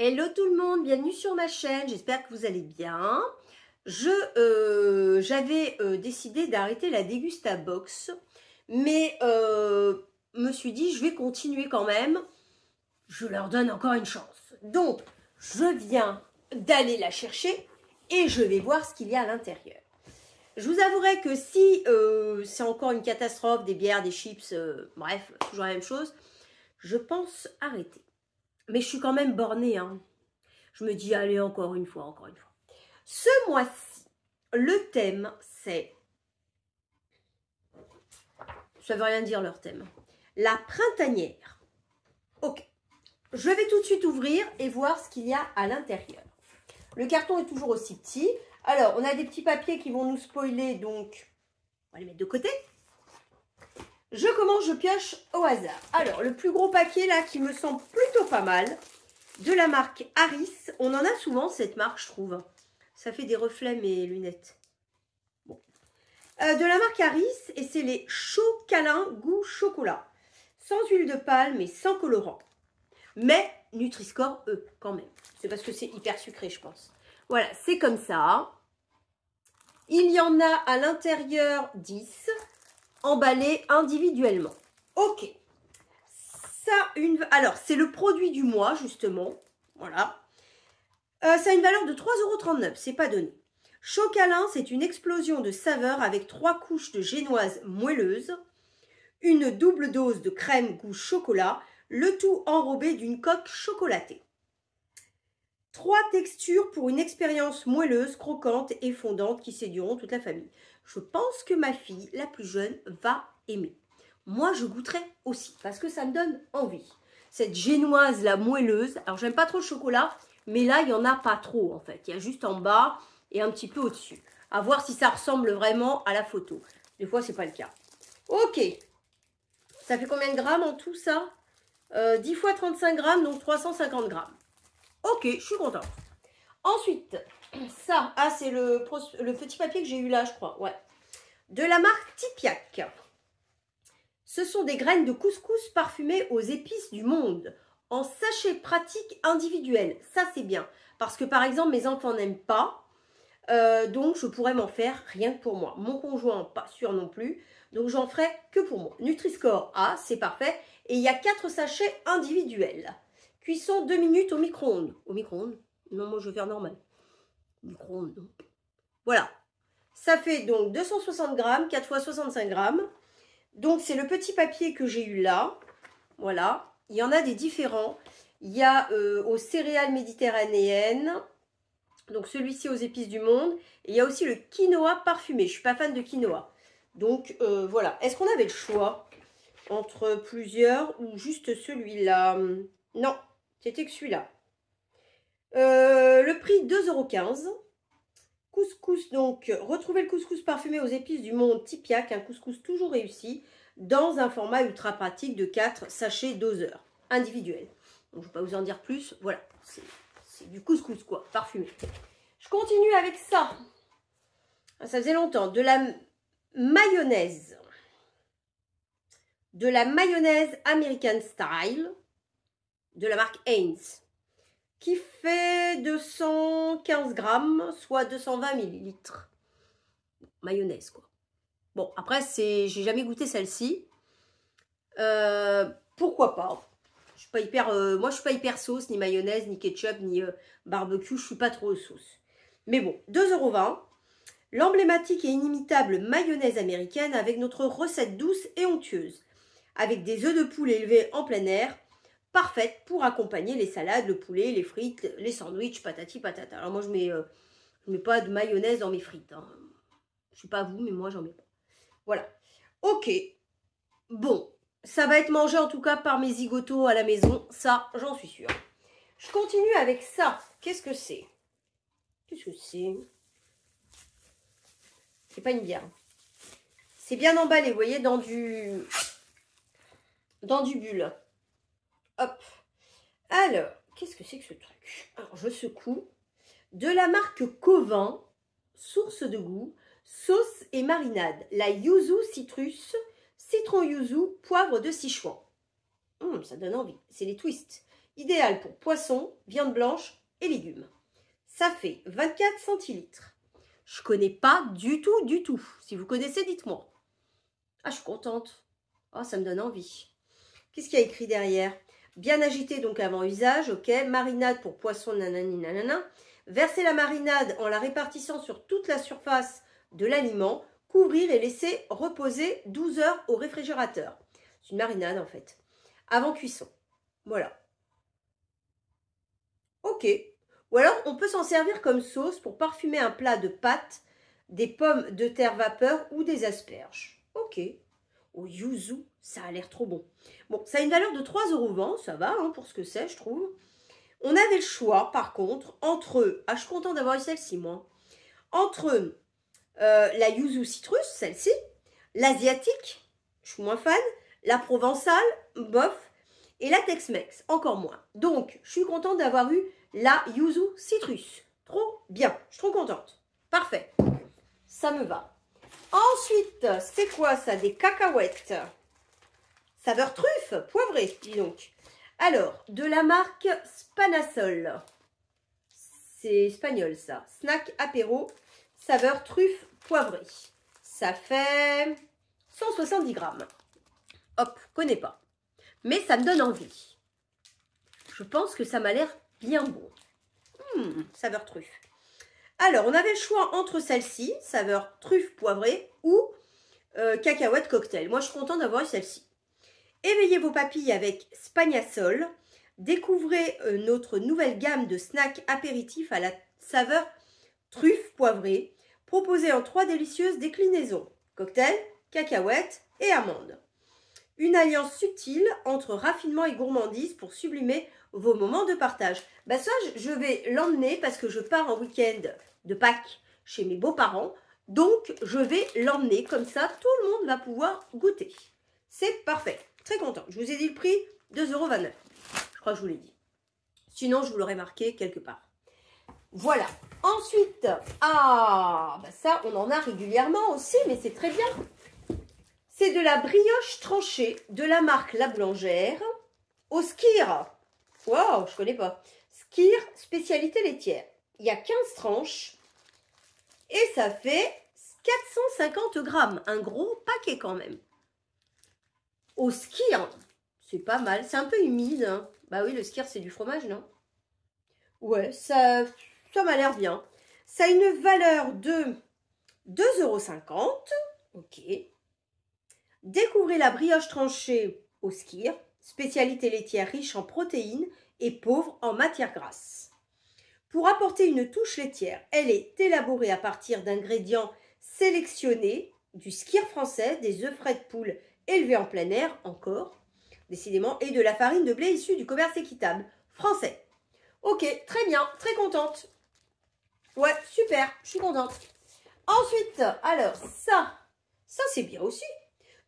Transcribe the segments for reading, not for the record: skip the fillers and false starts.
Hello tout le monde, bienvenue sur ma chaîne, j'espère que vous allez bien. J'avais décidé d'arrêter la Dégustabox, mais me suis dit je vais continuer quand même, je leur donne encore une chance. Donc je viens d'aller la chercher et je vais voir ce qu'il y a à l'intérieur. Je vous avouerai que si c'est encore une catastrophe, des bières, des chips, bref, toujours la même chose, je pense arrêter. Mais je suis quand même bornée, hein. Je me dis, allez, encore une fois, encore une fois. Ce mois-ci, le thème, c'est... Ça veut rien dire, leur thème. La printanière. Ok. Je vais tout de suite ouvrir et voir ce qu'il y a à l'intérieur. Le carton est toujours aussi petit. Alors, on a des petits papiers qui vont nous spoiler, donc on va les mettre de côté. Je commence, je pioche au hasard. Alors, le plus gros papier, là, qui me semble plutôt pas mal, de la marque Harris. On en a souvent, cette marque, je trouve. Ça fait des reflets, mes lunettes. Bon. De la marque Harris, et c'est les Chocalin goût chocolat. Sans huile de palme et sans colorant. Mais Nutri-Score, eux, quand même. C'est parce que c'est hyper sucré, je pense. Voilà, c'est comme ça. Il y en a à l'intérieur 10, emballés individuellement. Ok. Alors, c'est le produit du mois, justement. Voilà. Ça a une valeur de 3,39 €. C'est pas donné. Chocalin, c'est une explosion de saveurs avec 3 couches de génoise moelleuse, une double dose de crème goût chocolat, le tout enrobé d'une coque chocolatée. 3 textures pour une expérience moelleuse, croquante et fondante qui séduiront toute la famille. Je pense que ma fille, la plus jeune, va aimer. Moi, je goûterai aussi parce que ça me donne envie. Cette génoise, la moelleuse. Alors, j'aime pas trop le chocolat, mais là, il n'y en a pas trop, en fait. Il y a juste en bas et un petit peu au-dessus. À voir si ça ressemble vraiment à la photo. Des fois, c'est pas le cas. Ok. Ça fait combien de grammes en tout, ça 10 fois 35 grammes, donc 350 grammes. Ok, je suis contente. Ensuite, ça, c'est le petit papier que j'ai eu là, je crois. Ouais. De la marque Tipiak. Ce sont des graines de couscous parfumées aux épices du monde, en sachet pratique individuel. Ça, c'est bien. Parce que, par exemple, mes enfants n'aiment pas. Donc, je pourrais m'en faire rien que pour moi. Mon conjoint, pas sûr non plus. Donc, j'en ferai que pour moi. Nutri-Score A, c'est parfait. Et il y a 4 sachets individuels. Cuisson 2 minutes au micro-ondes. Au micro-ondes? Non, moi, je vais faire normal. Micro-ondes, non. Voilà. Ça fait donc 260 grammes, 4 fois 65 grammes. Donc, c'est le petit papier que j'ai eu là. Voilà. Il y en a des différents. Il y a aux céréales méditerranéennes. Donc, celui-ci aux épices du monde. Et il y a aussi le quinoa parfumé. Je ne suis pas fan de quinoa. Donc, voilà. Est-ce qu'on avait le choix entre plusieurs ou juste celui-là? Non, c'était que celui-là. Le prix 2,15 €. Couscous, donc, retrouvez le couscous parfumé aux épices du monde Tipiak, un couscous toujours réussi, dans un format ultra pratique de 4 sachets doseurs individuels. Donc, je ne vais pas vous en dire plus, voilà, c'est du couscous, quoi, parfumé. Je continue avec ça. Ça faisait longtemps. De la mayonnaise. De la mayonnaise American Style, de la marque Heinz, qui fait 215 grammes, soit 220 millilitres. Mayonnaise, quoi. Bon, après, j'ai jamais goûté celle-ci. Pourquoi pas? Je suis pas hyper, moi, je suis pas hyper sauce, ni mayonnaise, ni ketchup, ni barbecue. Je suis pas trop sauce. Mais bon, 2,20 €. L'emblématique et inimitable mayonnaise américaine avec notre recette douce et onctueuse. Avec des œufs de poule élevés en plein air. Parfaite pour accompagner les salades, le poulet, les frites, les sandwichs, patati patata. Alors moi, je mets pas de mayonnaise dans mes frites. Hein. Je sais pas vous, mais moi, j'en mets pas. Voilà. Ok. Bon. Ça va être mangé en tout cas par mes zigotos à la maison. Ça, j'en suis sûre. Je continue avec ça. Qu'est-ce que c'est? Qu'est-ce que c'est? C'est pas une bière. C'est bien emballé, vous voyez, dans du bulle. Hop. Alors, qu'est-ce que c'est que ce truc? Alors, je secoue. De la marque Covin, source de goût, sauce et marinade. La yuzu citrus, citron yuzu, poivre de Sichuan. Ça donne envie. C'est les twists. idéal pour poisson, viande blanche et légumes. Ça fait 24 centilitres. Je connais pas du tout, du tout. Si vous connaissez, dites-moi. Ah, je suis contente. Oh, ça me donne envie. Qu'est-ce qu'il y a écrit derrière? Bien agité donc avant usage, ok. Marinade pour poisson, nanani, nanana. Verser la marinade en la répartissant sur toute la surface de l'aliment. Couvrir et laisser reposer 12 heures au réfrigérateur. C'est une marinade en fait. Avant cuisson. Voilà. Ok. Ou alors, on peut s'en servir comme sauce pour parfumer un plat de pâtes, des pommes de terre vapeur ou des asperges. Ok. Au yuzu, ça a l'air trop bon. Bon, ça a une valeur de 3,20 €, ça va hein, pour ce que c'est, je trouve. On avait le choix, par contre, entre... Ah, je suis contente d'avoir eu celle-ci, moi. Entre la yuzu citrus, celle-ci, l'asiatique, je suis moins fan, la provençale, bof, et la Tex-Mex, encore moins. Donc, je suis contente d'avoir eu la yuzu citrus. Trop bien, je suis trop contente. Parfait, ça me va. Ensuite, c'est quoi ça? Des cacahuètes. Saveur truffe, poivrée, dis donc. Alors, de la marque Spanasol. C'est espagnol ça. Snack apéro, saveur truffe poivrée. Ça fait 170 grammes. Hop, connais pas. Mais ça me donne envie. Je pense que ça m'a l'air bien bon. Saveur truffe. Alors, on avait le choix entre celle-ci, saveur truffe poivrée, ou cacahuète cocktail. Moi, je suis contente d'avoir eu celle-ci. Éveillez vos papilles avec Spagnasol. Découvrez notre nouvelle gamme de snacks apéritifs à la saveur truffe poivrée, proposée en 3 délicieuses déclinaisons. Cocktail, cacahuète et amande. Une alliance subtile entre raffinement et gourmandise pour sublimer vos moments de partage. Bah ça, je vais l'emmener parce que je pars en week-end de Pâques chez mes beaux-parents. Donc, je vais l'emmener comme ça, tout le monde va pouvoir goûter. C'est parfait. Très content. Je vous ai dit le prix, 2,29 €. Je crois que je vous l'ai dit. Sinon, je vous l'aurais marqué quelque part. Voilà. Ensuite, bah ça, on en a régulièrement aussi, mais c'est très bien. C'est de la brioche tranchée de la marque La Boulangère au Skyr. Wow, je connais pas. Skyr, spécialité laitière. Il y a 15 tranches et ça fait 450 grammes. Un gros paquet quand même. Au Skyr, c'est pas mal. C'est un peu humide. Hein. Bah oui, le Skyr, c'est du fromage, non? Ouais, ça m'a l'air bien. Ça a une valeur de 2,50 €. Ok. Découvrez la brioche tranchée au Skyr, spécialité laitière riche en protéines et pauvre en matières grasses. Pour apporter une touche laitière, elle est élaborée à partir d'ingrédients sélectionnés du Skyr français, des œufs frais de poule élevés en plein air, encore, décidément, et de la farine de blé issue du commerce équitable français. Ok, très bien, très contente. Ouais, super, je suis contente. Ensuite, alors ça c'est bien aussi.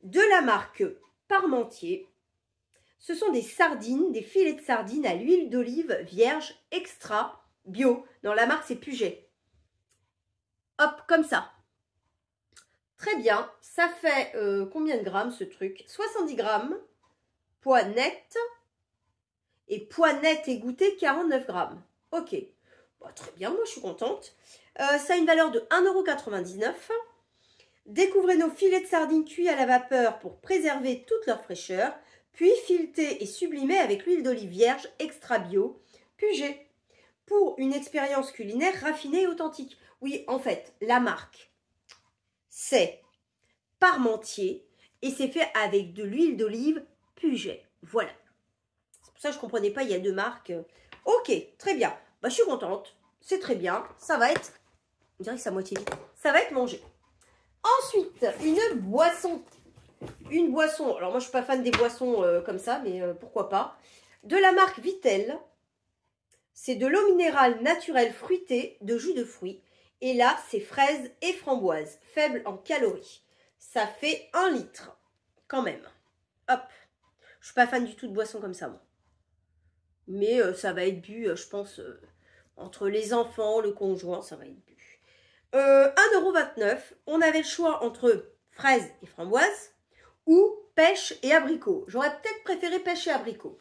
De la marque Parmentier. Ce sont des sardines, des filets de sardines à l'huile d'olive vierge extra bio. Dans la marque, c'est Puget. Hop, comme ça. Très bien. Ça fait combien de grammes ce truc? 70 grammes. Poids net. Et poids net égoutté, 49 grammes. Ok. Bon, très bien, moi je suis contente. Ça a une valeur de 1,99 €. Découvrez nos filets de sardines cuits à la vapeur pour préserver toute leur fraîcheur, puis filetés et sublimés avec l'huile d'olive vierge extra bio, Puget, pour une expérience culinaire raffinée et authentique. Oui, en fait, la marque, c'est Parmentier et c'est fait avec de l'huile d'olive Puget. Voilà. C'est pour ça que je ne comprenais pas, il y a 2 marques. Ok, très bien. Bah, je suis contente. C'est très bien. Ça va être, on dirait que c'est à moitié vide. Ça va être mangé. Ensuite, une boisson. Une boisson. Alors, moi, je ne suis pas fan des boissons comme ça, mais pourquoi pas. De la marque Vittel. C'est de l'eau minérale naturelle fruitée de jus de fruits. Et là, c'est fraises et framboises. Faible en calories. Ça fait 1 litre. Quand même. Hop. Je ne suis pas fan du tout de boissons comme ça, moi. Mais ça va être bu, je pense, entre les enfants, le conjoint, ça va être bu. 1,29 €. On avait le choix entre fraises et framboises ou pêche et abricot. J'aurais peut-être préféré pêche et abricot.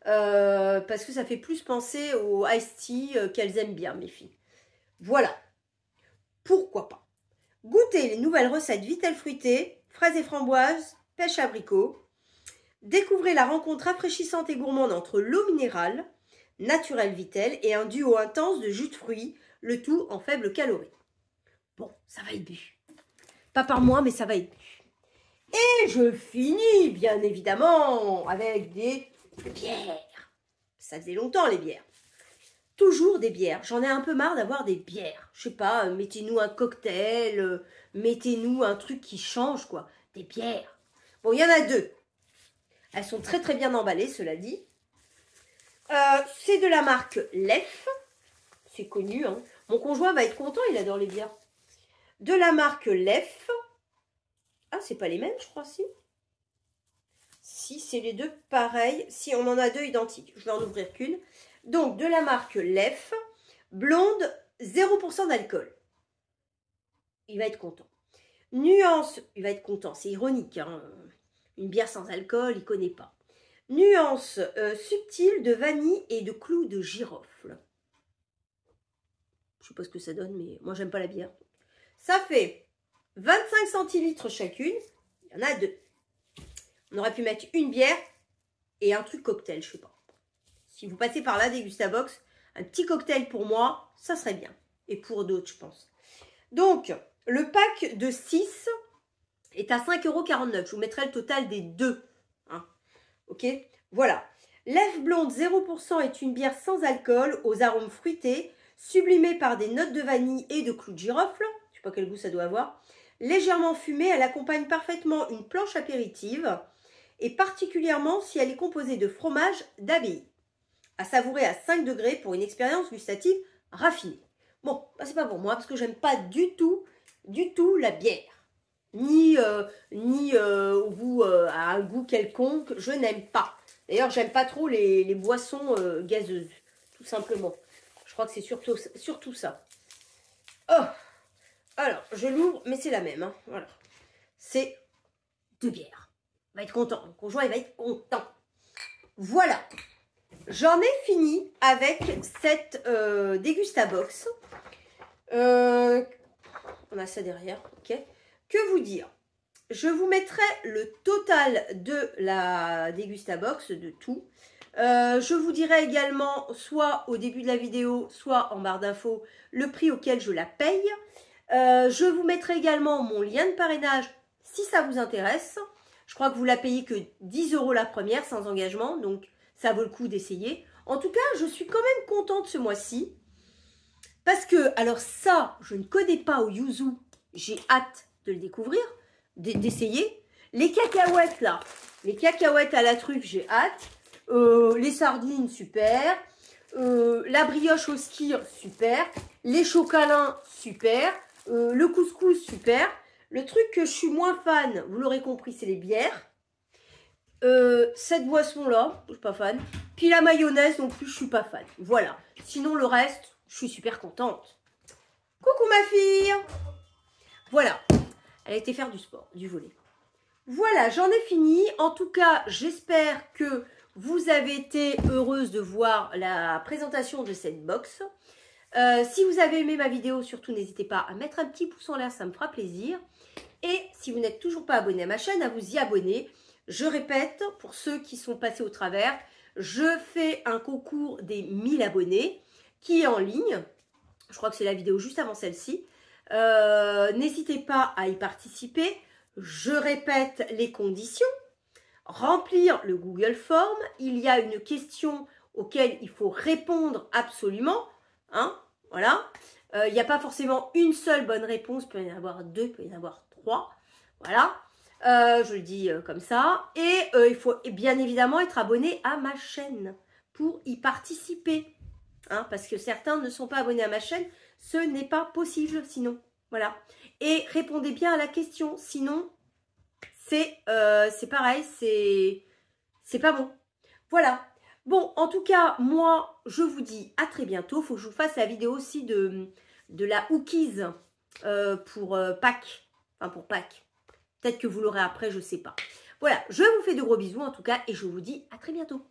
parce que ça fait plus penser au iced tea qu'elles aiment bien, mes filles. Voilà. Pourquoi pas. Goûtez les nouvelles recettes Vitel fruitées, fraises et framboises, pêche abricot. Découvrez la rencontre rafraîchissante et gourmande entre l'eau minérale, naturelle Vitel, et un duo intense de jus de fruits, le tout en faible calorie. Bon, ça va être bu. Pas par moi, mais ça va être bu. Et je finis, bien évidemment, avec des bières. Ça faisait longtemps, les bières. Toujours des bières. J'en ai un peu marre d'avoir des bières. Je sais pas, mettez-nous un cocktail, mettez-nous un truc qui change, quoi. Des bières. Bon, il y en a deux. Elles sont très très bien emballées, cela dit. C'est de la marque Lef. C'est connu, hein. Mon conjoint va être content, il adore les bières. De la marque Lef. Ah, c'est pas les mêmes, je crois, si. Si, c'est les deux pareils. Si, on en a deux identiques. Je vais en ouvrir qu'une. Donc, de la marque Lef, blonde, 0% d'alcool. Il va être content. Nuance, il va être content, c'est ironique, hein. Une bière sans alcool, il ne connaît pas. Nuance subtile de vanille et de clous de girofle. Je ne sais pas ce que ça donne, mais moi, j'aime pas la bière. Ça fait 25 centilitres chacune. Il y en a deux. On aurait pu mettre une bière et un truc cocktail, je sais pas. Si vous passez par là, Dégustabox, un petit cocktail pour moi, ça serait bien. Et pour d'autres, je pense. Donc, le pack de 6 est à 5,49 €. Je vous mettrai le total des deux. Hein. Ok? Voilà. Lef blonde 0% est une bière sans alcool aux arômes fruités, sublimée par des notes de vanille et de clous de girofle. Je sais pas quel goût ça doit avoir. Légèrement fumée, elle accompagne parfaitement une planche apéritive et particulièrement si elle est composée de fromage d'abbaye. À savourer à 5 degrés pour une expérience gustative raffinée. Bon, bah c'est pas pour moi parce que j'aime pas du tout la bière. Ni au goût, à un goût quelconque, je n'aime pas. D'ailleurs, j'aime pas trop les boissons gazeuses, tout simplement. Je crois que c'est surtout ça. Oh, alors, je l'ouvre, mais c'est la même. Hein, voilà. C'est deux bières. Il va être content. Mon conjoint, il va être content. Voilà. J'en ai fini avec cette Dégustabox. On a ça derrière, ok. Que vous dire? Je vous mettrai le total de la Dégustabox, de tout. Je vous dirai également, soit au début de la vidéo, soit en barre d'infos, le prix auquel je la paye. Je vous mettrai également mon lien de parrainage si ça vous intéresse. Je crois que vous la payez que 10 € la première, sans engagement, donc ça vaut le coup d'essayer. En tout cas, je suis quand même contente ce mois-ci. Parce que, alors ça, je ne connais pas au yuzu. J'ai hâte de le découvrir, d'essayer. Les cacahuètes, là. Les cacahuètes à la truffe, j'ai hâte. Les sardines, super. La brioche au skyr, super. Les chocolats, super. Le couscous, super. Le truc que je suis moins fan, vous l'aurez compris, c'est les bières. Cette boisson-là, je suis pas fan. Puis la mayonnaise non plus, je suis pas fan. Voilà. Sinon, le reste, je suis super contente. Coucou ma fille. Voilà. Elle a été faire du sport, du volley. Voilà, j'en ai fini. En tout cas, j'espère que vous avez été heureuse de voir la présentation de cette box. Si vous avez aimé ma vidéo, surtout n'hésitez pas à mettre un petit pouce en l'air, ça me fera plaisir. Et si vous n'êtes toujours pas abonné à ma chaîne, à vous y abonner. Je répète, pour ceux qui sont passés au travers, je fais un concours des 1000 abonnés qui est en ligne. Je crois que c'est la vidéo juste avant celle-ci. N'hésitez pas à y participer. Je répète les conditions. Remplir le Google Form. Il y a une question auquel il faut répondre absolument. Hein, voilà. Il n'y a pas forcément une seule bonne réponse. Il peut y en avoir deux, il peut y en avoir trois. Voilà. Je le dis comme ça. Et il faut bien évidemment être abonné à ma chaîne pour y participer. Hein, parce que certains ne sont pas abonnés à ma chaîne. Ce n'est pas possible sinon. Voilà. Et répondez bien à la question. Sinon, c'est pareil. C'est pas bon. Voilà. Bon, en tout cas, moi, je vous dis à très bientôt. Il faut que je vous fasse la vidéo aussi de la Hookies pour Pâques. Enfin, pour Pâques. Peut-être que vous l'aurez après, je ne sais pas. Voilà, je vous fais de gros bisous en tout cas et je vous dis à très bientôt.